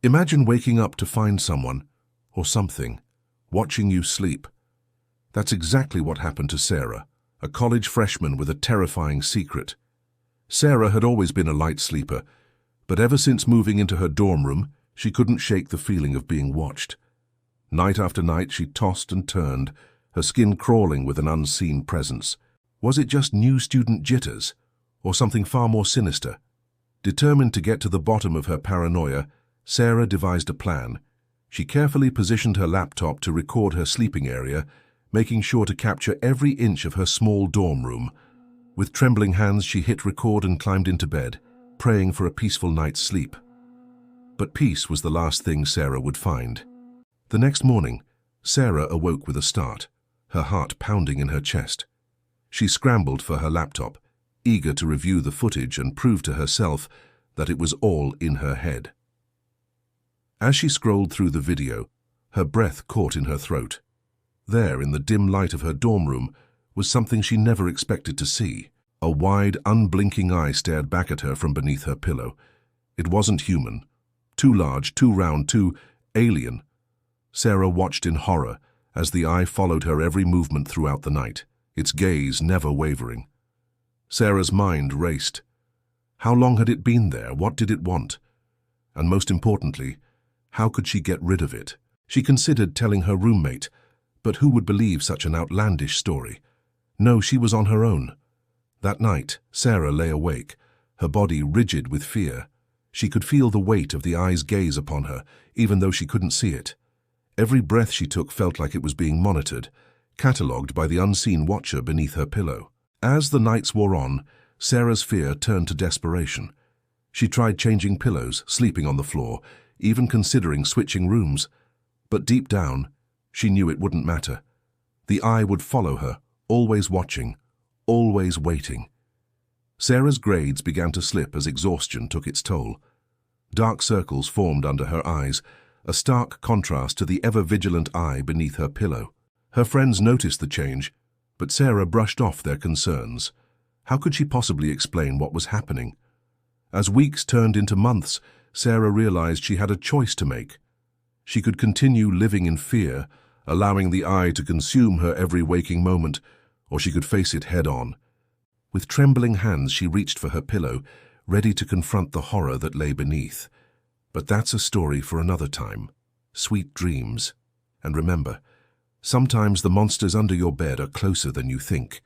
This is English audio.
Imagine waking up to find someone, or something, watching you sleep. That's exactly what happened to Sarah, a college freshman with a terrifying secret. Sarah had always been a light sleeper, but ever since moving into her dorm room, she couldn't shake the feeling of being watched. Night after night she tossed and turned, her skin crawling with an unseen presence. Was it just new student jitters, or something far more sinister? Determined to get to the bottom of her paranoia, Sarah devised a plan. She carefully positioned her laptop to record her sleeping area, making sure to capture every inch of her small dorm room. With trembling hands, she hit record and climbed into bed, praying for a peaceful night's sleep. But peace was the last thing Sarah would find. The next morning, Sarah awoke with a start, her heart pounding in her chest. She scrambled for her laptop, eager to review the footage and prove to herself that it was all in her head. As she scrolled through the video, her breath caught in her throat. There, in the dim light of her dorm room, was something she never expected to see. A wide, unblinking eye stared back at her from beneath her pillow. It wasn't human. Too large, too round, too alien. Sarah watched in horror as the eye followed her every movement throughout the night, its gaze never wavering. Sarah's mind raced. How long had it been there? What did it want? And most importantly, how could she get rid of it? She considered telling her roommate, but who would believe such an outlandish story? No, she was on her own. That night, Sarah lay awake, her body rigid with fear. She could feel the weight of the eye's gaze upon her, even though she couldn't see it. Every breath she took felt like it was being monitored, catalogued by the unseen watcher beneath her pillow. As the nights wore on, Sarah's fear turned to desperation. She tried changing pillows, sleeping on the floor, even considering switching rooms. But deep down, she knew it wouldn't matter. The eye would follow her, always watching, always waiting. Sarah's grades began to slip as exhaustion took its toll. Dark circles formed under her eyes, a stark contrast to the ever-vigilant eye beneath her pillow. Her friends noticed the change, but Sarah brushed off their concerns. How could she possibly explain what was happening? As weeks turned into months, Sarah realized she had a choice to make. She could continue living in fear, allowing the eye to consume her every waking moment, or she could face it head-on. With trembling hands, she reached for her pillow, ready to confront the horror that lay beneath. But that's a story for another time. Sweet dreams. And remember, sometimes the monsters under your bed are closer than you think.